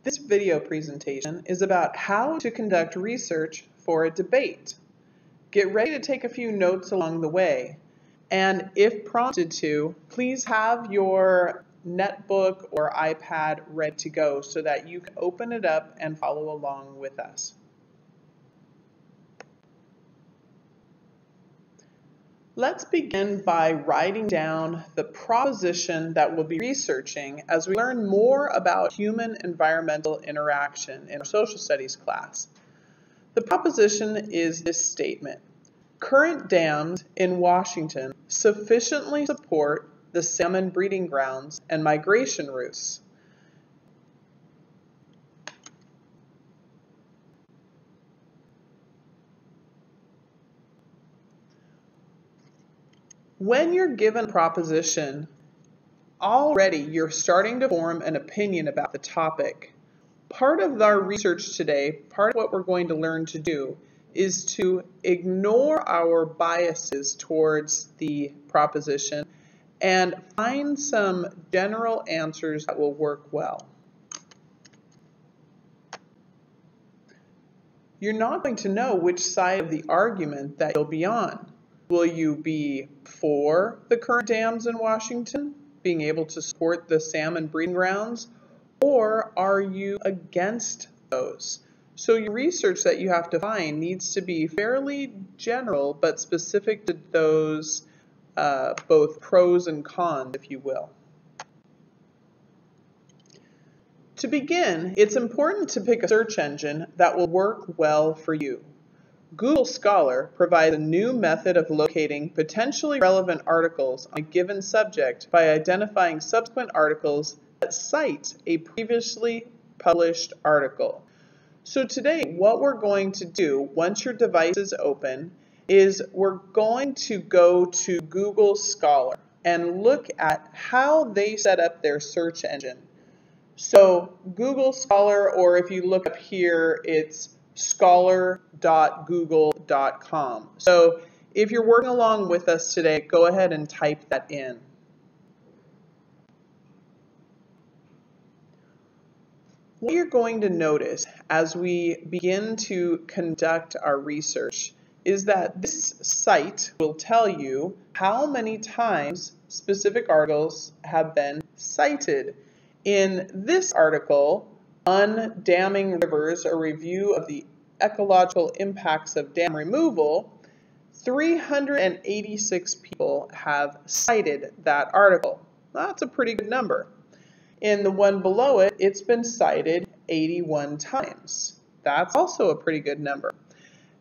This video presentation is about how to conduct research for a debate. Get ready to take a few notes along the way, and if prompted to, please have your netbook or iPad ready to go so that you can open it up and follow along with us. Let's begin by writing down the proposition that we'll be researching as we learn more about human-environmental interaction in our social studies class. The proposition is this statement: current dams in Washington sufficiently support the salmon breeding grounds and migration routes. When you're given a proposition, already you're starting to form an opinion about the topic. Part of our research today, part of what we're going to learn to do, is to ignore our biases towards the proposition and find some general answers that will work well. You're not going to know which side of the argument that you'll be on. Will you be for the current dams in Washington, being able to support the salmon breeding grounds, or are you against those? So your research that you have to find needs to be fairly general but specific to those both pros and cons, if you will. To begin, it's important to pick a search engine that will work well for you. Google Scholar provides a new method of locating potentially relevant articles on a given subject by identifying subsequent articles that cite a previously published article. So today, what we're going to do, once your device is open, is we're going to go to Google Scholar and look at how they set up their search engine. So Google Scholar, or if you look up here, it's scholar.google.com. So if you're working along with us today, go ahead and type that in. What you're going to notice as we begin to conduct our research is that this site will tell you how many times specific articles have been cited. In this article, Undamming Rivers, a review of the ecological impacts of dam removal, 386 people have cited that article. That's a pretty good number. In the one below it, it's been cited 81 times. That's also a pretty good number.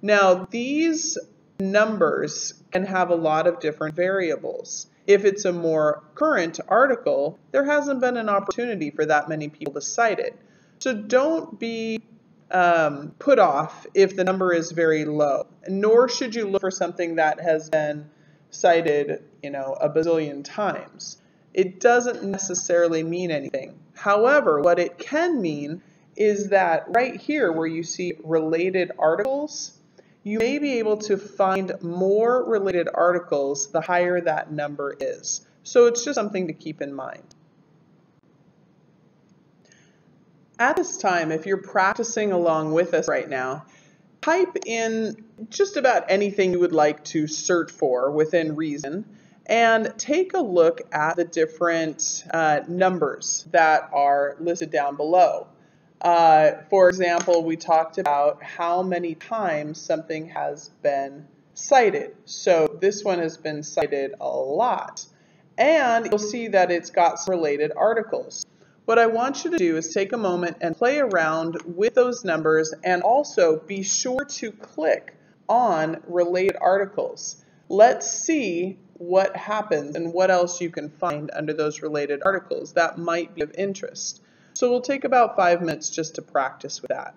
Now, these numbers can have a lot of different variables. If it's a more current article, there hasn't been an opportunity for that many people to cite it. So don't be put off if the number is very low, nor should you look for something that has been cited, a bazillion times. It doesn't necessarily mean anything. However, what it can mean is that right here where you see related articles, you may be able to find more related articles the higher that number is. So it's just something to keep in mind. At this time, if you're practicing along with us right now, type in just about anything you would like to search for within reason and take a look at the different numbers that are listed down below. For example, we talked about how many times something has been cited. So this one has been cited a lot. And you'll see that it's got some related articles. What I want you to do is take a moment and play around with those numbers and also be sure to click on related articles. Let's see what happens and what else you can find under those related articles that might be of interest. So we'll take about 5 minutes just to practice with that.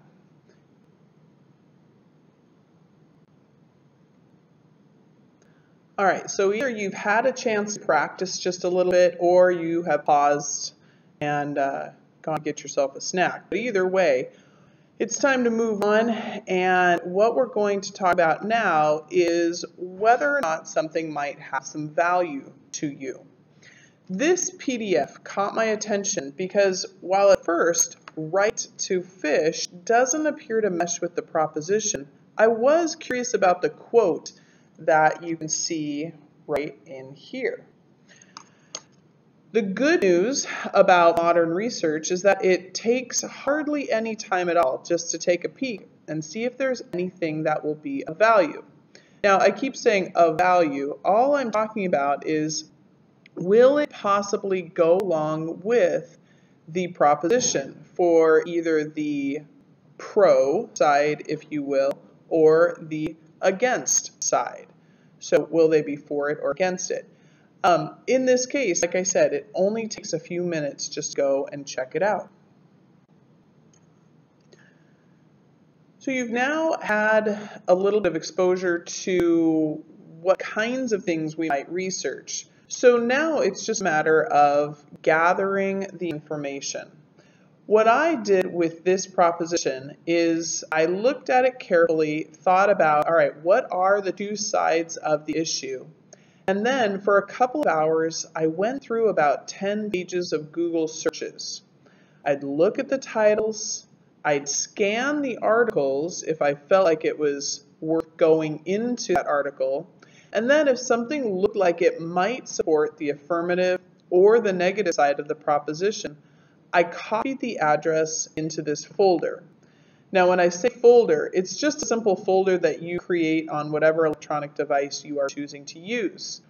All right, so either you've had a chance to practice just a little bit or you have paused and gone to get yourself a snack. But either way, it's time to move on, and what we're going to talk about now is whether or not something might have some value to you. This PDF caught my attention because while at first right to fish doesn't appear to mesh with the proposition. I was curious about the quote that you can see right in here. The good news about modern research is that it takes hardly any time at all just to take a peek and see if there's anything that will be of value. Now, I keep saying of value. All I'm talking about is, will it possibly go along with the proposition for either the pro side, if you will, or the against side? So will they be for it or against it? In this case, like I said, it only takes a few minutes just to go and check it out. So you've now had a little bit of exposure to what kinds of things we might research. So now it's just a matter of gathering the information. What I did with this proposition is I looked at it carefully, thought about, all right, what are the two sides of the issue? And then for a couple of hours, I went through about 10 pages of Google searches. I'd look at the titles, I'd scan the articles if I felt like it was worth going into that article, and then if something looked like it might support the affirmative or the negative side of the proposition, I copied the address into this folder. Now, when I say folder, it's just a simple folder that you create on whatever electronic device you are choosing to use.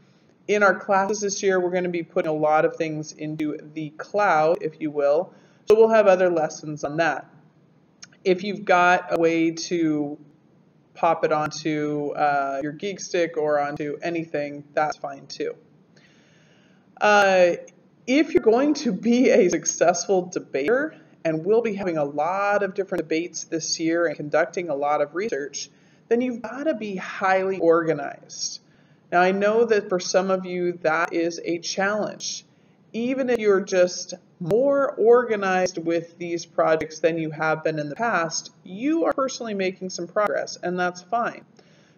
In our classes this year, we're going to be putting a lot of things into the cloud, if you will, so we'll have other lessons on that. If you've got a way to pop it onto your Geek Stick or onto anything, that's fine too. If you're going to be a successful debater, and we'll be having a lot of different debates this year and conducting a lot of research, then you've got to be highly organized. Now, I know that for some of you that is a challenge. Even if you're just more organized with these projects than you have been in the past, you are personally making some progress, and that's fine.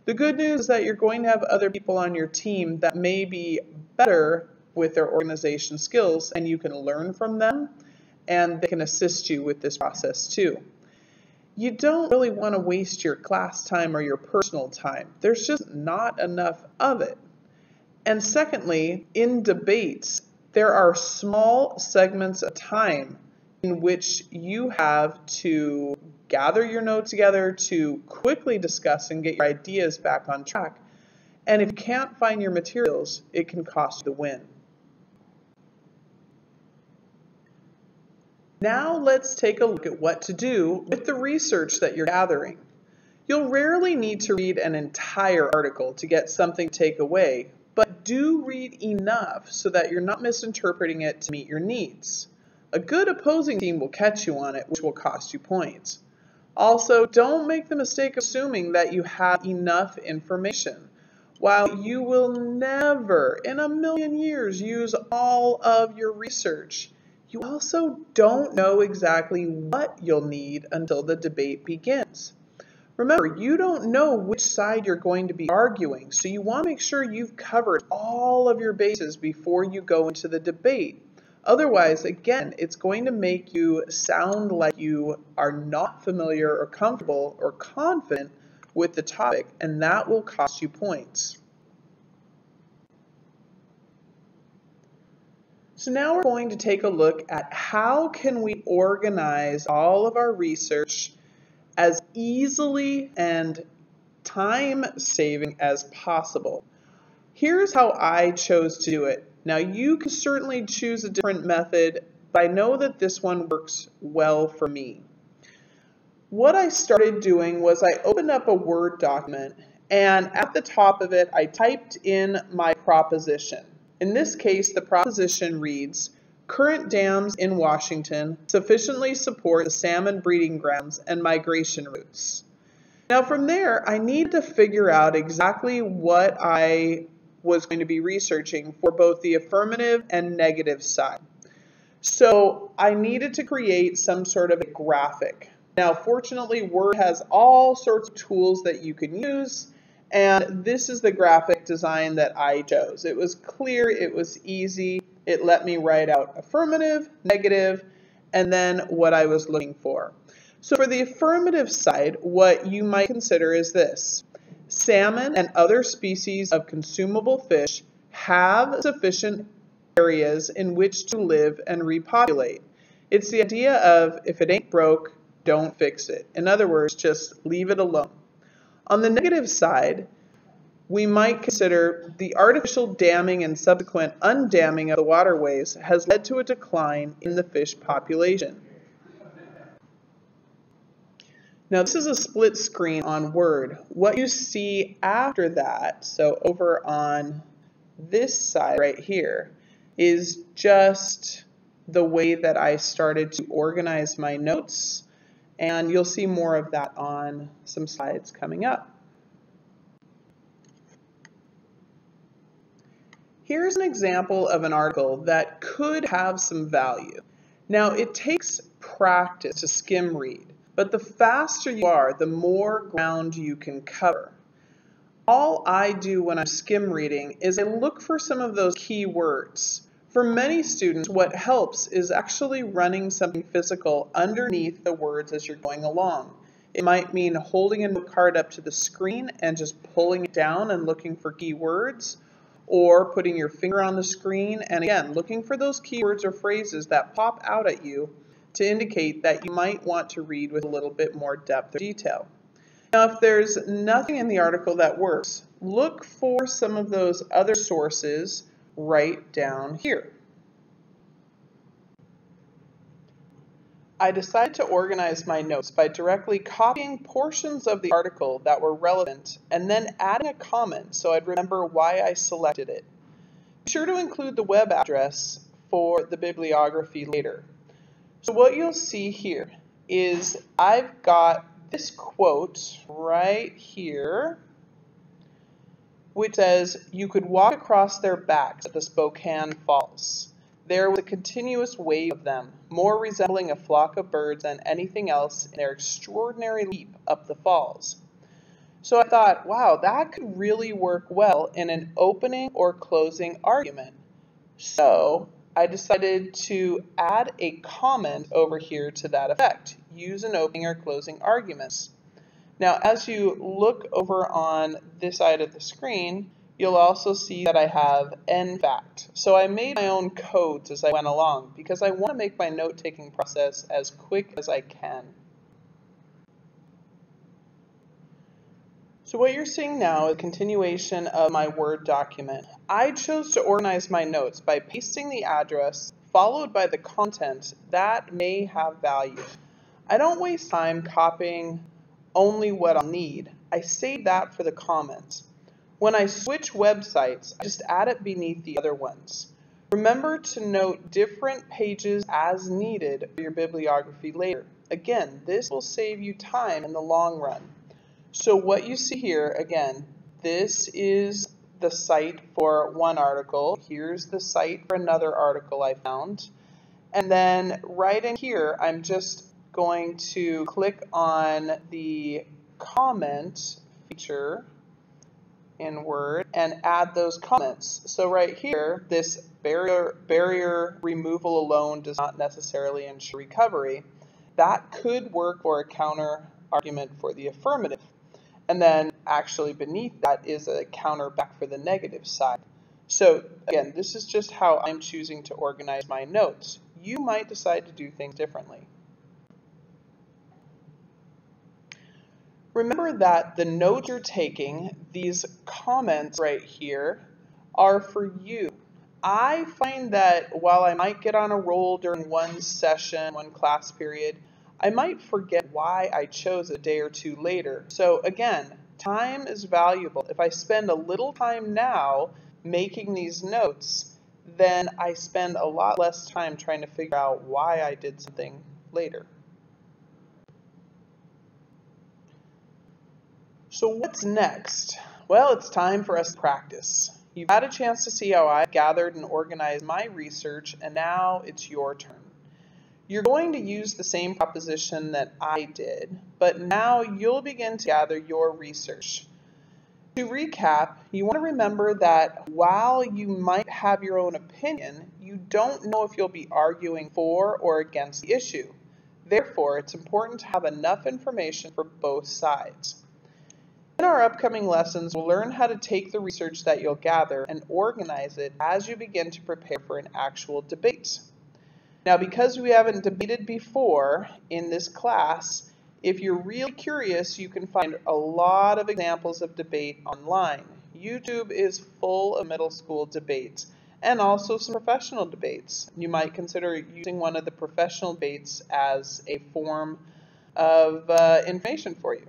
The good news is that you're going to have other people on your team that may be better with their organization skills, and you can learn from them, and they can assist you with this process too. You don't really want to waste your class time or your personal time. There's just not enough of it. And secondly, in debates, there are small segments of time in which you have to gather your notes together to quickly discuss and get your ideas back on track. And if you can't find your materials, it can cost you the win. Now let's take a look at what to do with the research that you're gathering. You'll rarely need to read an entire article to get something to take away, but do read enough so that you're not misinterpreting it to meet your needs. A good opposing team will catch you on it, which will cost you points. Also, don't make the mistake of assuming that you have enough information. While you will never in a million years use all of your research, you also don't know exactly what you'll need until the debate begins. Remember, you don't know which side you're going to be arguing, so you want to make sure you've covered all of your bases before you go into the debate. Otherwise, again, it's going to make you sound like you are not familiar or comfortable or confident with the topic, and that will cost you points. So now we're going to take a look at how can we organize all of our research as easily and time-saving as possible. Here's how I chose to do it. Now you can certainly choose a different method, but I know that this one works well for me. What I started doing was I opened up a Word document, and at the top of it I typed in my proposition. In this case, the proposition reads, current dams in Washington sufficiently support the salmon breeding grounds and migration routes. Now from there, I needed to figure out exactly what I was going to be researching for both the affirmative and negative side. So I needed to create some sort of a graphic. Now fortunately, Word has all sorts of tools that you can use, and this is the graphic design that I chose. It was clear, it was easy, it let me write out affirmative, negative, and then what I was looking for. So for the affirmative side, what you might consider is this. Salmon and other species of consumable fish have sufficient areas in which to live and repopulate. It's the idea of if it ain't broke, don't fix it. In other words, just leave it alone. On the negative side, we might consider the artificial damming and subsequent undamming of the waterways has led to a decline in the fish population. Now this is a split screen on Word. What you see after that, so over on this side right here, is just the way that I started to organize my notes, and you'll see more of that on some slides coming up. Here's an example of an article that could have some value. Now it takes practice to skim read, but the faster you are, the more ground you can cover. All I do when I'm skim reading is I look for some of those key words. For many students, what helps is actually running something physical underneath the words as you're going along. It might mean holding a note card up to the screen and just pulling it down and looking for key words, or putting your finger on the screen and again, looking for those keywords or phrases that pop out at you to indicate that you might want to read with a little bit more depth or detail. Now, if there's nothing in the article that works, look for some of those other sources right down here. I decided to organize my notes by directly copying portions of the article that were relevant and then adding a comment so I'd remember why I selected it. Be sure to include the web address for the bibliography later. So what you'll see here is I've got this quote right here, which says, "You could walk across their backs at the Spokane Falls. There was a continuous wave of them, more resembling a flock of birds than anything else in their extraordinary leap up the falls." So I thought, wow, that could really work well in an opening or closing argument. So I decided to add a comment over here to that effect. Use an opening or closing arguments. Now, as you look over on this side of the screen, you'll also see that I have in fact. So I made my own codes as I went along because I want to make my note-taking process as quick as I can. So what you're seeing now is a continuation of my Word document. I chose to organize my notes by pasting the address followed by the content that may have value. I don't waste time copying only what I'll need. I save that for the comments. When I switch websites, I just add it beneath the other ones. Remember to note different pages as needed for your bibliography later. Again, this will save you time in the long run. So what you see here, again, this is the site for one article. Here's the site for another article I found. And then right in here, I'm just going to click on the comment feature in Word and add those comments. So right here, this barrier removal alone does not necessarily ensure recovery. That could work for a counter argument for the affirmative. And then actually beneath that is a counter back for the negative side. So again, this is just how I'm choosing to organize my notes. You might decide to do things differently. Remember that the notes you're taking, these comments right here, are for you. I find that while I might get on a roll during one session, one class period, I might forget why I chose a day or two later. So again, time is valuable. If I spend a little time now making these notes, then I spend a lot less time trying to figure out why I did something later. So what's next? Well, it's time for us to practice. You've had a chance to see how I gathered and organized my research, and now it's your turn. You're going to use the same proposition that I did, but now you'll begin to gather your research. To recap, you want to remember that while you might have your own opinion, you don't know if you'll be arguing for or against the issue. Therefore, it's important to have enough information for both sides. In our upcoming lessons, we'll learn how to take the research that you'll gather and organize it as you begin to prepare for an actual debate. Now, because we haven't debated before in this class, if you're really curious, you can find a lot of examples of debate online. YouTube is full of middle school debates and also some professional debates. You might consider using one of the professional debates as a form of information for you.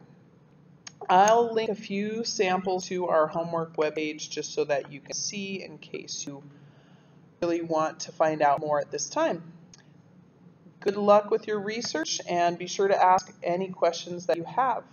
I'll link a few samples to our homework webpage just so that you can see in case you really want to find out more at this time. Good luck with your research and be sure to ask any questions that you have.